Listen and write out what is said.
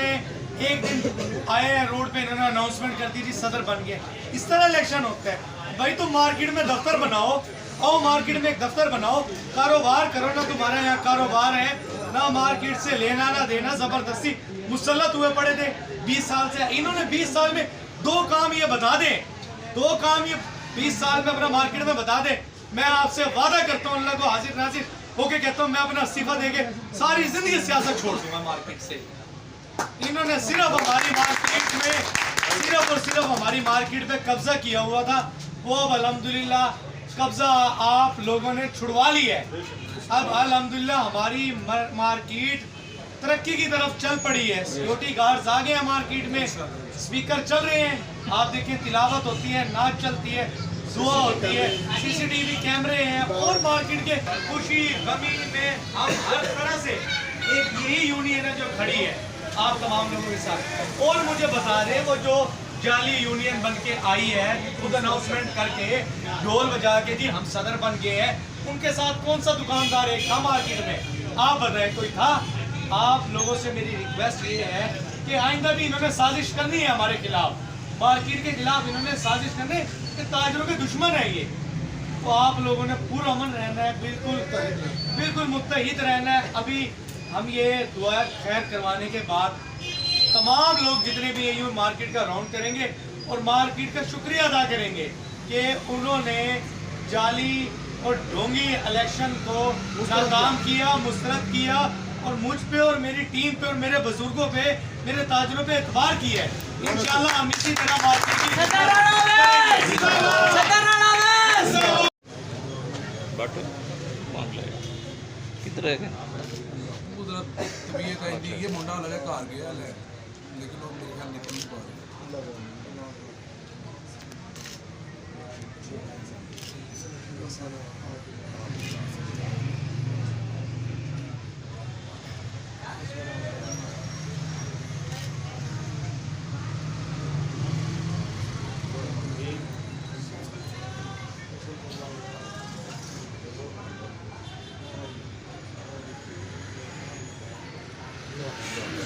इन्होंने एक दिन आए हैं रोड पे, इन्होंने अनाउंसमेंट कर दी थी सदर बन गए। इस तरह इलेक्शन होता है भाई। तुम मार्केट में दफ्तर बनाओ और मार्केट में एक दफ्तर बनाओ, कारोबार करो ना। तुम्हारा यहाँ कारोबार है ना, मार्केट से लेना ना देना, जबरदस्ती मुसल्लत हुए पड़े थे 20 साल से। इन्होंने 20 साल में 2 काम ये बता दें, 2 काम ये 20 साल में अपना मार्केट में बता दें। मैं आपसे वादा करता हूँ, अल्लाह को हाजिर नाजिर होके कहता हूँ, मैं अपना इस्तीफा देके सारी जिंदगी सियासत छोड़ दूंगा मार्केट से। इन्होंने सिर्फ हमारी मार्केट में, सिर्फ और सिर्फ हमारी मार्केट पे कब्जा किया हुआ था। वो अब अल्हम्दुलिल्लाह कब्जा आप लोगों ने छुड़वा ली है। अब अल्हम्दुलिल्लाह हमारी मार्केट तरक्की की तरफ चल पड़ी है। सिक्योरिटी गार्ड्स आ गए हैं मार्केट में, स्पीकर चल रहे हैं, आप देखें तिलावत होती है, नाच चलती है, दुआ होती है, CCTV कैमरे हैं। और मार्केट के खुशी गमी में हम हर तरह से एक यही यूनियन है जो खड़ी है आप तमाम लोगों के साथ। और मुझे बता दें, वो जो जाली यूनियन बन के आई है, खुद अनाउंसमेंट करके ढोल बजा के जी हम सदर बन गए हैं, उनके साथ कौन सा दुकानदार एक था मार्केट में? आप बताएं, कोई था? आप लोगों से मेरी रिक्वेस्ट ये है कि आइंदा भी इन्होंने साजिश करनी है हमारे खिलाफ, मार्केट के खिलाफ इन्होंने साजिश करनी है कि ताजरों के दुश्मन है ये। तो आप लोगों ने पुरअमन रहना है, बिल्कुल मुत्तहिद रहना है। अभी हम ये दुआ खैर करवाने के बाद तमाम लोग जितने भी ये मार्केट का राउंड करेंगे और मार्केट का शुक्रिया अदा करेंगे कि उन्होंने जाली और ढोंगी इलेक्शन को नाकाम किया, मुस्तरद किया और मुझ पे और मेरी टीम पे और मेरे बुजुर्गों पे, मेरे ताजरों पे एतबार किया है। इंशाल्लाह हम इसी तरह मार्केट की ये मुंडा लगे घर गया है, लेकिन वो मेरे ख्याल निकल नहीं पा रहा।